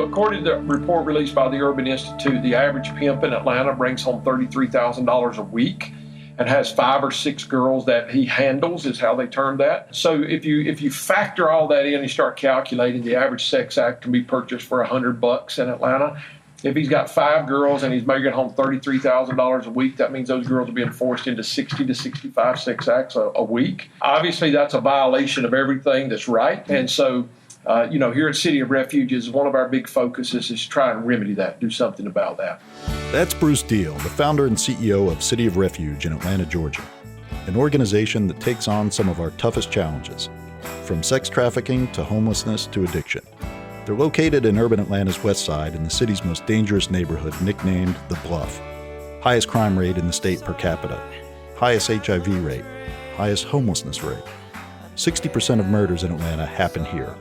According to the report released by the Urban Institute, the average pimp in Atlanta brings home $33,000 a week and has 5 or 6 girls that he handles, is how they term that. So if you factor all that in, you start calculating the average sex act can be purchased for $100 in Atlanta. If he's got 5 girls and he's making home $33,000 a week, that means those girls are being forced into 60 to 65 sex acts a week. Obviously, that's a violation of everything that's right. And so, here at City of Refuge, is one of our big focuses is to try and remedy that, do something about that. That's Bruce Deal, the founder and CEO of City of Refuge in Atlanta, Georgia, an organization that takes on some of our toughest challenges, from sex trafficking to homelessness to addiction. They're located in urban Atlanta's west side in the city's most dangerous neighborhood, nicknamed The Bluff. Highest crime rate in the state per capita, highest HIV rate, highest homelessness rate. 60% of murders in Atlanta happen here.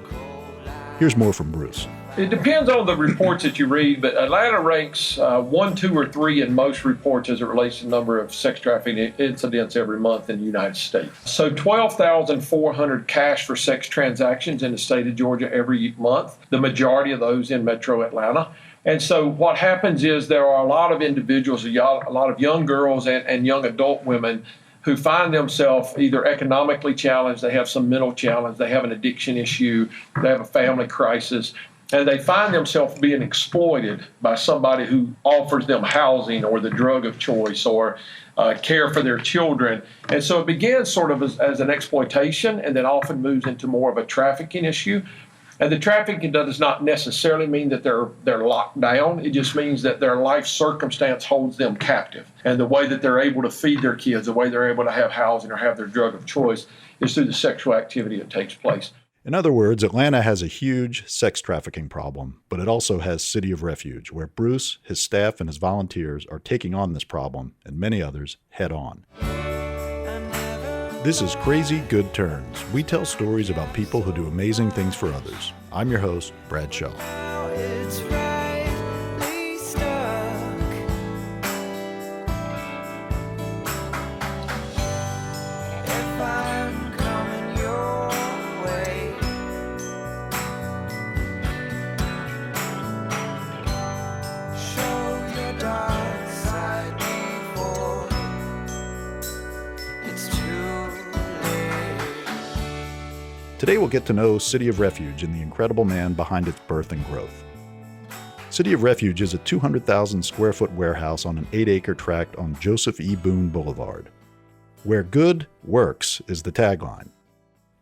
Here's more from Bruce. It depends on the reports that you read, but Atlanta ranks 1, 2, or 3 in most reports as it relates to the number of sex trafficking incidents every month in the United States. So 12,400 cash for sex transactions in the state of Georgia every month, the majority of those in metro Atlanta. And so what happens is there are a lot of individuals, a lot of young girls and young adult women who find themselves either economically challenged, they have some mental challenge, they have an addiction issue, they have a family crisis, and they find themselves being exploited by somebody who offers them housing or the drug of choice or care for their children. And so it begins sort of as an exploitation and then often moves into more of a trafficking issue. And the trafficking does not necessarily mean that they're locked down. It just means that their life circumstance holds them captive. And the way that they're able to feed their kids, the way they're able to have housing or have their drug of choice is through the sexual activity that takes place. In other words, Atlanta has a huge sex trafficking problem, but it also has City of Refuge, where Bruce, his staff, and his volunteers are taking on this problem, and many others, head on. This is Crazy Good Turns. We tell stories about people who do amazing things for others. I'm your host, Brad Shaw. Today we'll get to know City of Refuge and the incredible man behind its birth and growth. City of Refuge is a 200,000 square foot warehouse on an 8-acre tract on Joseph E. Boone Boulevard. Where good works is the tagline.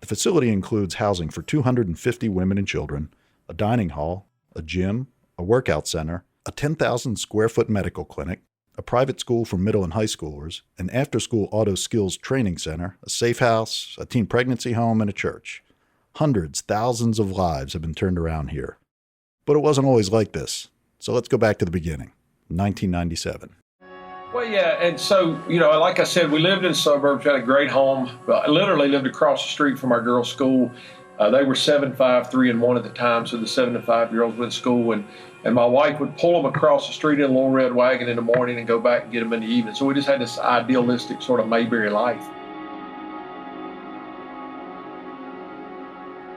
The facility includes housing for 250 women and children, a dining hall, a gym, a workout center, a 10,000 square foot medical clinic, a private school for middle and high schoolers, an after-school auto skills training center, a safe house, a teen pregnancy home, and a church. Hundreds, thousands of lives have been turned around here. But it wasn't always like this. So let's go back to the beginning, 1997. Well, yeah, and so, like I said, we lived in the suburbs, had a great home. I literally lived across the street from our girls' school. They were 7, 5, 3, and 1 at the time, so the 7 and 5-year-olds went to school, and my wife would pull them across the street in a little red wagon in the morning and go back and get them in the evening. So we just had this idealistic sort of Mayberry life.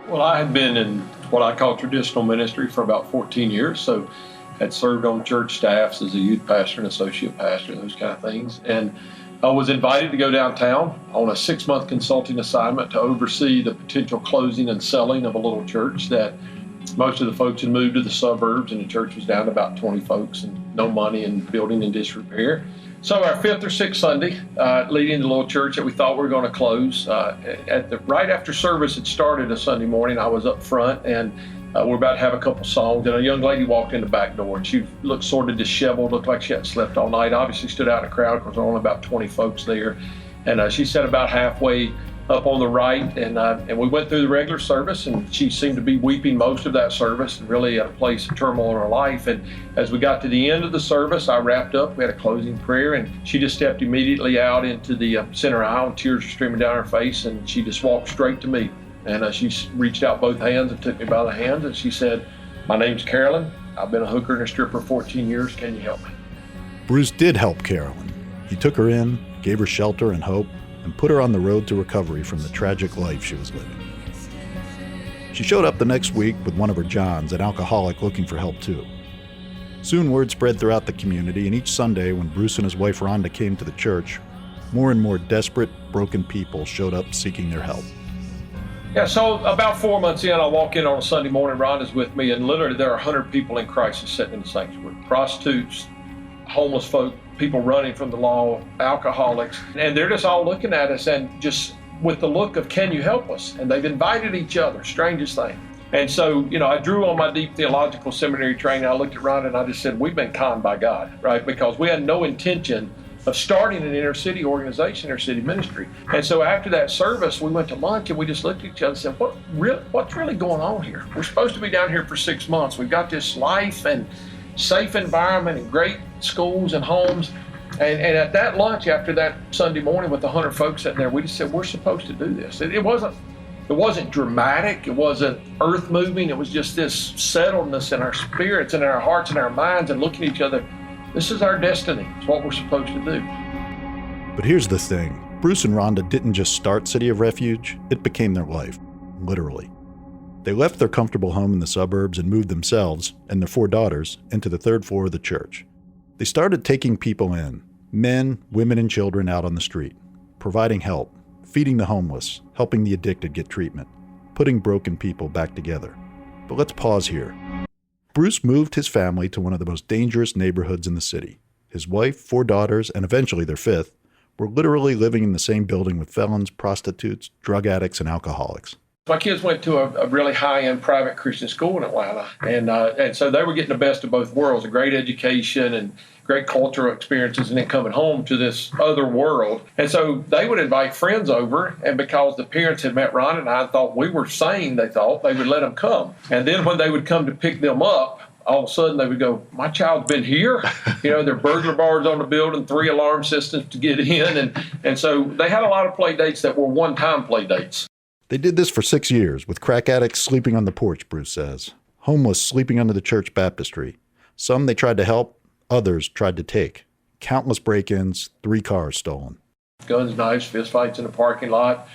Well, I had been in what I call traditional ministry for about 14 years, so had served on church staffs as a youth pastor and associate pastor, those kind of things. And I was invited to go downtown on a 6-month consulting assignment to oversee the potential closing and selling of a little church that most of the folks had moved to the suburbs, and the church was down to about 20 folks and no money and building in disrepair. So our 5th or 6th Sunday, leading the little church that we thought we were going to close, right after service had started a Sunday morning, I was up front and we're about to have a couple songs, and a young lady walked in the back door, and she looked sort of disheveled, looked like she hadn't slept all night, obviously stood out in the crowd because there were only about 20 folks there. And she sat about halfway up on the right, and we went through the regular service, and she seemed to be weeping most of that service, really at a place of turmoil in her life. And as we got to the end of the service, I wrapped up, we had a closing prayer, and she just stepped immediately out into the center aisle, and tears were streaming down her face, and she just walked straight to me. And she reached out both hands and took me by the hand, and she said, "My name's Carolyn. I've been a hooker and a stripper for 14 years. Can you help me?" Bruce did help Carolyn. He took her in, gave her shelter and hope, and put her on the road to recovery from the tragic life she was living. She showed up the next week with one of her Johns, an alcoholic looking for help too. Soon word spread throughout the community, and each Sunday when Bruce and his wife Rhonda came to the church, more and more desperate, broken people showed up seeking their help. Yeah, so about 4 months in, I walk in on a Sunday morning, Rhonda's with me, and literally there are 100 people in crisis sitting in the sanctuary. Prostitutes, homeless folk, people running from the law, alcoholics, and they're just all looking at us and just with the look of, can you help us? And they've invited each other, strangest thing. And so, I drew on my deep theological seminary training. I looked at Rhonda and I just said, we've been conned by God, right? Because we had no intention of starting an inner city organization, inner city ministry. And so after that service, we went to lunch and we just looked at each other and said, what's really going on here? We're supposed to be down here for 6 months. We've got this life and safe environment and great schools and homes. And at that lunch after that Sunday morning with 100 folks sitting there, we just said, we're supposed to do this. It wasn't dramatic. It wasn't earth moving. It was just this settledness in our spirits and in our hearts and our minds and looking at each other. This is our destiny. It's what we're supposed to do. But here's the thing. Bruce and Rhonda didn't just start City of Refuge. It became their life, literally. They left their comfortable home in the suburbs and moved themselves and their 4 daughters into the 3rd floor of the church. They started taking people in, men, women, and children out on the street, providing help, feeding the homeless, helping the addicted get treatment, putting broken people back together. But let's pause here. Bruce moved his family to one of the most dangerous neighborhoods in the city. His wife, 4 daughters, and eventually their 5th, were literally living in the same building with felons, prostitutes, drug addicts, and alcoholics. My kids went to a really high-end private Christian school in Atlanta, and so they were getting the best of both worlds, a great education and great cultural experiences, and then coming home to this other world. And so they would invite friends over, and because the parents had met Ron and I thought we were sane, they thought, they would let them come. And then when they would come to pick them up, all of a sudden they would go, my child's been here. There are burglar bars on the building, 3 alarm systems to get in. And so they had a lot of play dates that were one-time play dates. They did this for 6 years, with crack addicts sleeping on the porch, Bruce says. Homeless sleeping under the church baptistry. Some they tried to help, others tried to take. Countless break-ins, 3 cars stolen. Guns, knives, fistfights in the parking lot.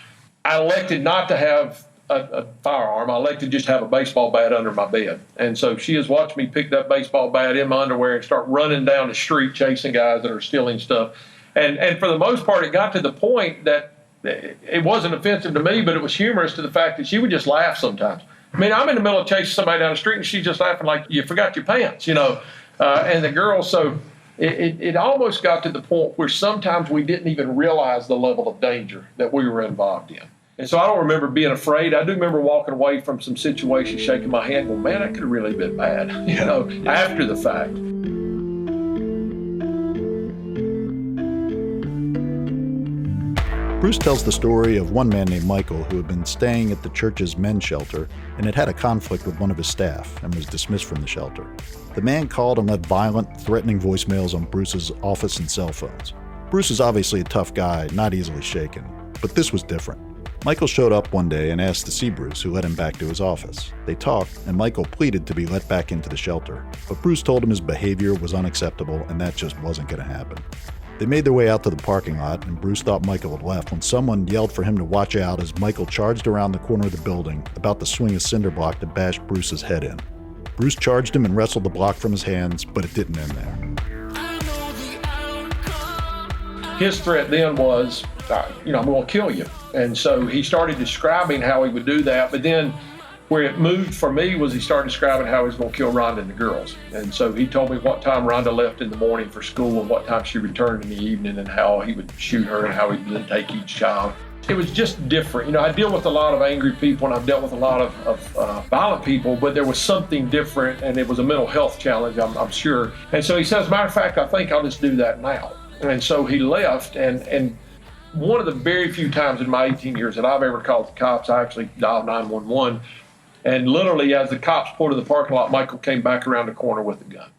I elected not to have a firearm. I elected just to have a baseball bat under my bed. And so she has watched me pick that baseball bat in my underwear and start running down the street chasing guys that are stealing stuff. And for the most part, it got to the point that it wasn't offensive to me, but it was humorous to the fact that she would just laugh sometimes. I mean, I'm in the middle of chasing somebody down the street and she's just laughing like, you forgot your pants, and the girls, so it almost got to the point where sometimes we didn't even realize the level of danger that we were involved in. And so I don't remember being afraid. I do remember walking away from some situations, shaking my hand, going, man, that could have really been bad, after the fact. Bruce tells the story of one man named Michael who had been staying at the church's men's shelter and had had a conflict with one of his staff and was dismissed from the shelter. The man called and left violent, threatening voicemails on Bruce's office and cell phones. Bruce is obviously a tough guy, not easily shaken, but this was different. Michael showed up one day and asked to see Bruce, who led him back to his office. They talked, and Michael pleaded to be let back into the shelter, but Bruce told him his behavior was unacceptable and that just wasn't going to happen. They made their way out to the parking lot, and Bruce thought Michael had left when someone yelled for him to watch out as Michael charged around the corner of the building, about to swing a cinder block to bash Bruce's head in. Bruce charged him and wrestled the block from his hands, but it didn't end there. His threat then was, I'm going to kill you. And so he started describing how he would do that, but then where it moved for me was he started describing how he was going to kill Rhonda and the girls. And so he told me what time Rhonda left in the morning for school and what time she returned in the evening and how he would shoot her and how he'd then take each child. It was just different. I deal with a lot of angry people and I've dealt with a lot of violent people, but there was something different and it was a mental health challenge, I'm sure. And so he says, as a matter of fact, I think I'll just do that now. And so he left, and one of the very few times in my 18 years that I've ever called the cops, I actually dialed 911. And literally, as the cops pulled to the parking lot, Michael came back around the corner with a gun.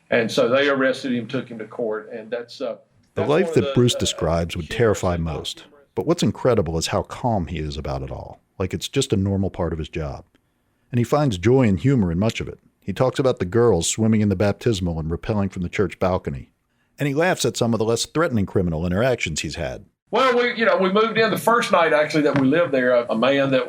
And so they arrested him, took him to court, and that's the life that Bruce describes would terrify most. But what's incredible is how calm he is about it all, like it's just a normal part of his job. And he finds joy and humor in much of it. He talks about the girls swimming in the baptismal and rappelling from the church balcony. And he laughs at some of the less threatening criminal interactions he's had. Well, we moved in the first night actually that we lived there. A man that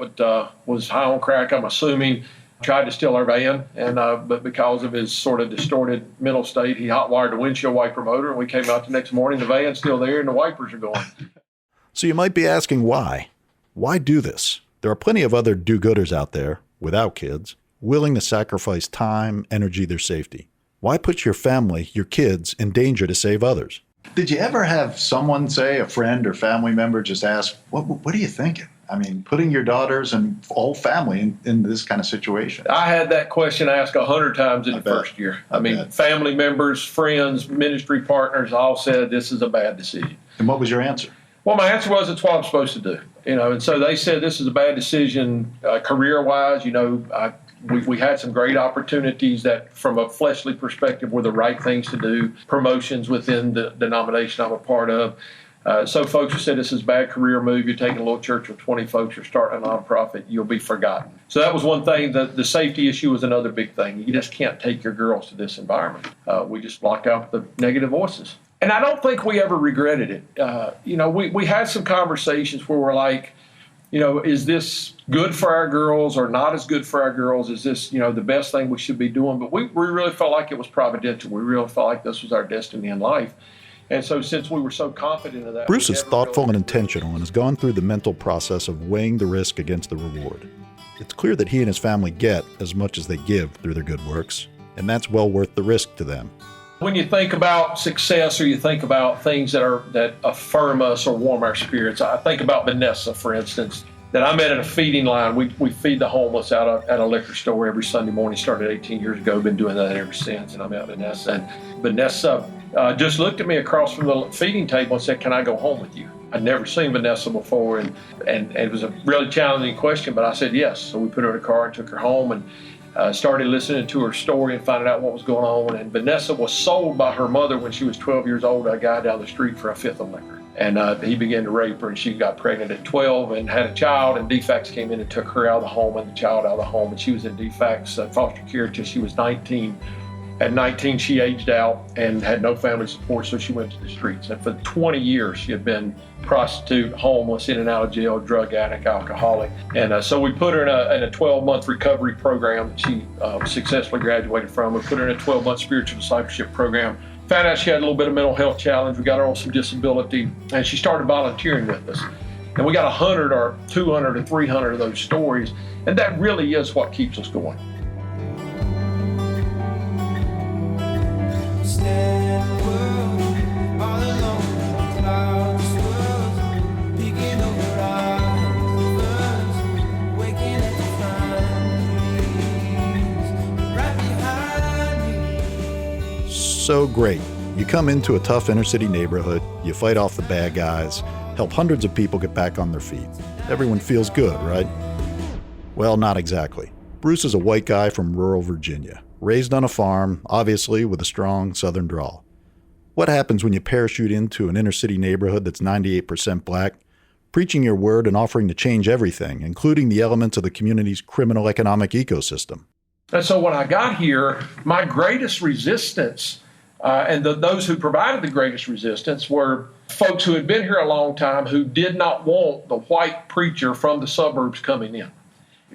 was high on crack, I'm assuming, tried to steal our van, and but because of his sort of distorted mental state, he hotwired the windshield wiper motor, and we came out the next morning, the van's still there, and the wipers are going. So you might be asking why? Why do this? There are plenty of other do-gooders out there, without kids, willing to sacrifice time, energy, their safety. Why put your family, your kids, in danger to save others? Did you ever have someone, say a friend or family member, just ask, what are you thinking? I mean, putting your daughters and whole family in this kind of situation. I had that question asked 100 times in the first year. I mean, family members, friends, ministry partners all said this is a bad decision. And what was your answer? Well, my answer was it's what I'm supposed to do. And so they said this is a bad decision career-wise. We had some great opportunities that, from a fleshly perspective, were the right things to do. Promotions within the denomination I'm a part of. So folks have said this is a bad career move. You're taking a little church with 20 folks. You're starting a nonprofit. You'll be forgotten. So that was one thing. The safety issue was another big thing. You just can't take your girls to this environment. We just blocked out the negative voices. And I don't think we ever regretted it. We had some conversations where we're like, is this good for our girls or not as good for our girls? Is this, the best thing we should be doing? But we really felt like it was providential. We really felt like this was our destiny in life. And so since we were so confident of that... Bruce is thoughtful and intentional and has gone through the mental process of weighing the risk against the reward. It's clear that he and his family get as much as they give through their good works, and that's well worth the risk to them. When you think about success or you think about things that affirm us or warm our spirits, I think about Vanessa, for instance, that I met at a feeding line. We feed the homeless out at a liquor store every Sunday morning. Started 18 years ago, been doing that ever since, and I met Vanessa. And Vanessa just looked at me across from the feeding table and said, "Can I go home with you?" I'd never seen Vanessa before, and it was a really challenging question, but I said yes. So we put her in a car and took her home and started listening to her story and finding out what was going on. And Vanessa was sold by her mother when she was 12 years old to a guy down the street for a fifth of liquor. And he began to rape her, and she got pregnant at 12 and had a child, and DFACS came in and took her out of the home and the child out of the home. And she was in DFACS foster care until she was 19. At 19, she aged out and had no family support, so she went to the streets. And for 20 years, she had been prostitute, homeless, in and out of jail, drug addict, alcoholic. And so we put her in a 12-month recovery program that she successfully graduated from. We put her in a 12-month spiritual discipleship program. Found out she had a little bit of mental health challenge. We got her on some disability, and she started volunteering with us. And we got 100 or 200 or 300 of those stories, and that really is what keeps us going. So great. You come into a tough inner city neighborhood, you fight off the bad guys, help hundreds of people get back on their feet. Everyone feels good, right? Well, not exactly. Bruce is a white guy from rural Virginia, raised on a farm, obviously with a strong southern drawl. What happens when you parachute into an inner city neighborhood that's 98% black, preaching your word and offering to change everything, including the elements of the community's criminal economic ecosystem? And so when I got here, my greatest resistance and those who provided the greatest resistance were folks who had been here a long time who did not want the white preacher from the suburbs coming in.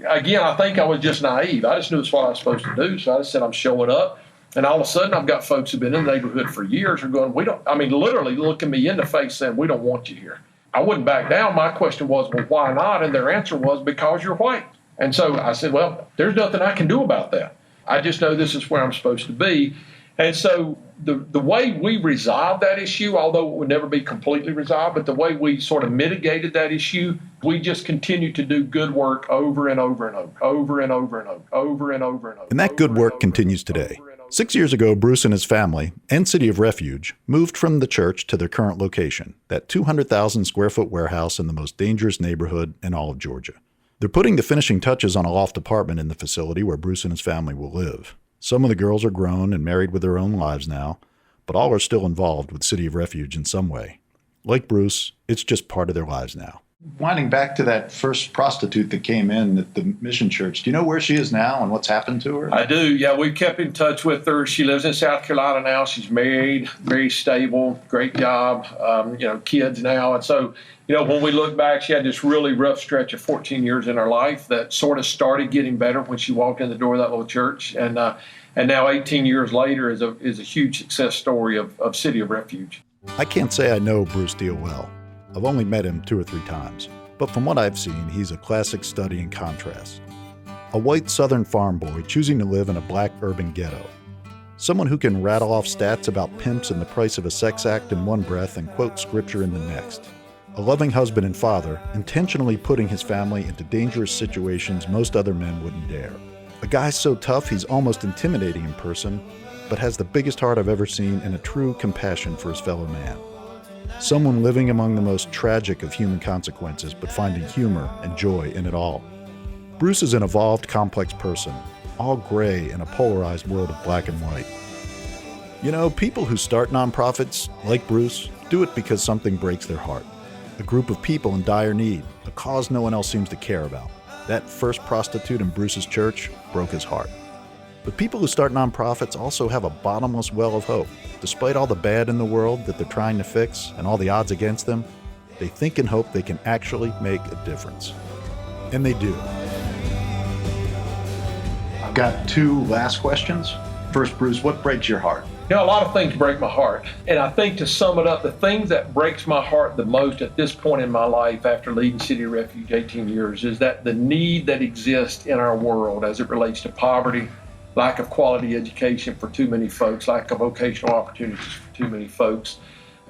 Again, I think I was just naive. I just knew it's what I was supposed to do. So I just said, I'm showing up. And all of a sudden, I've got folks who've been in the neighborhood for years who are going, literally looking me in the face saying, we don't want you here. I wouldn't back down. My question was, well, why not? And their answer was, because you're white. And so I said, well, there's nothing I can do about that. I just know this is where I'm supposed to be. And so the way we resolved that issue, although it would never be completely resolved, but the way we sort of mitigated that issue, we just continued to do good work over and over and over and over and over and over. And that good work continues today. 6 years ago, Bruce and his family and City of Refuge moved from the church to their current location, that 200,000 square foot warehouse in the most dangerous neighborhood in all of Georgia. They're putting the finishing touches on a loft apartment in the facility where Bruce and his family will live. Some of the girls are grown and married with their own lives now, but all are still involved with City of Refuge in some way. Like Bruce, it's just part of their lives now. Winding back to that first prostitute that came in at the mission church, do you know where she is now and what's happened to her? I do. Yeah, we kept in touch with her. She lives in South Carolina now. She's married, very stable, great job, kids now. And so, when we look back, she had this really rough stretch of 14 years in her life that sort of started getting better when she walked in the door of that little church. And now 18 years later is a huge success story of City of Refuge. I can't say I know Bruce Deal well. I've only met him 2 or 3 times. But from what I've seen, he's a classic study in contrast. A white southern farm boy choosing to live in a black urban ghetto. Someone who can rattle off stats about pimps and the price of a sex act in one breath and quote scripture in the next. A loving husband and father, intentionally putting his family into dangerous situations most other men wouldn't dare. A guy so tough he's almost intimidating in person, but has the biggest heart I've ever seen and a true compassion for his fellow man. Someone living among the most tragic of human consequences, but finding humor and joy in it all. Bruce is an evolved, complex person, all gray in a polarized world of black and white. People who start nonprofits, like Bruce, do it because something breaks their heart. A group of people in dire need, a cause no one else seems to care about. That first prostitute in Bruce's church broke his heart. But people who start nonprofits also have a bottomless well of hope. Despite all the bad in the world that they're trying to fix and all the odds against them, they think and hope they can actually make a difference. And they do. I've got 2 last questions. First, Bruce, what breaks your heart? A lot of things break my heart. And I think to sum it up, the thing that breaks my heart the most at this point in my life after leading City of Refuge 18 years is that the need that exists in our world as it relates to poverty, lack of quality education for too many folks, lack of vocational opportunities for too many folks,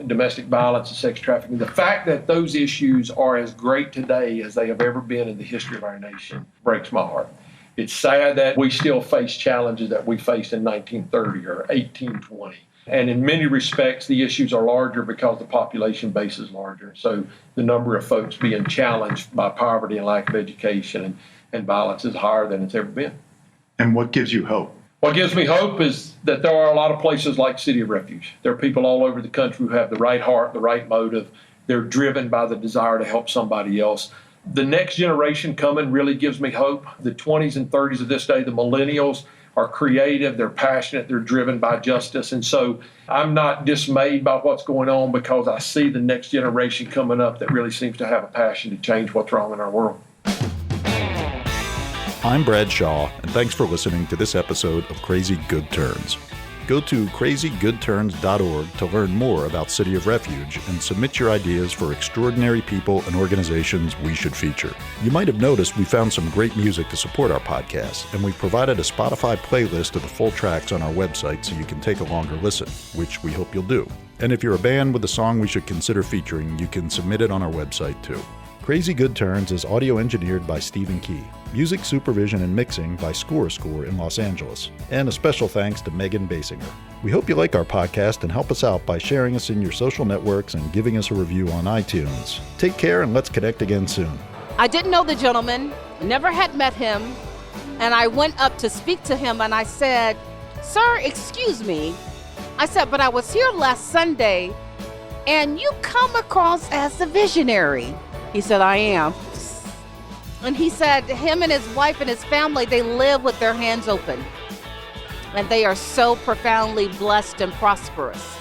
domestic violence and sex trafficking. The fact that those issues are as great today as they have ever been in the history of our nation breaks my heart. It's sad that we still face challenges that we faced in 1930 or 1820. And in many respects, the issues are larger because the population base is larger. So the number of folks being challenged by poverty and lack of education and violence is higher than it's ever been. And what gives you hope? What gives me hope is that there are a lot of places like City of Refuge. There are people all over the country who have the right heart, the right motive. They're driven by the desire to help somebody else. The next generation coming really gives me hope. The 20s and 30s of this day, the millennials, are creative, they're passionate, they're driven by justice. And so I'm not dismayed by what's going on because I see the next generation coming up that really seems to have a passion to change what's wrong in our world. I'm Brad Shaw, and thanks for listening to this episode of Crazy Good Turns. Go to crazygoodturns.org to learn more about City of Refuge and submit your ideas for extraordinary people and organizations we should feature. You might have noticed we found some great music to support our podcast, and we've provided a Spotify playlist of the full tracks on our website so you can take a longer listen, which we hope you'll do. And if you're a band with a song we should consider featuring, you can submit it on our website too. Crazy Good Turns is audio engineered by Stephen Key. Music supervision and mixing by Score in Los Angeles. And a special thanks to Megan Basinger. We hope you like our podcast and help us out by sharing us in your social networks and giving us a review on iTunes. Take care and let's connect again soon. I didn't know the gentleman, never had met him, and I went up to speak to him and I said, "Sir, excuse me." I said, "But I was here last Sunday and you come across as a visionary." He said, "I am." And he said him and his wife and his family, they live with their hands open. And they are so profoundly blessed and prosperous.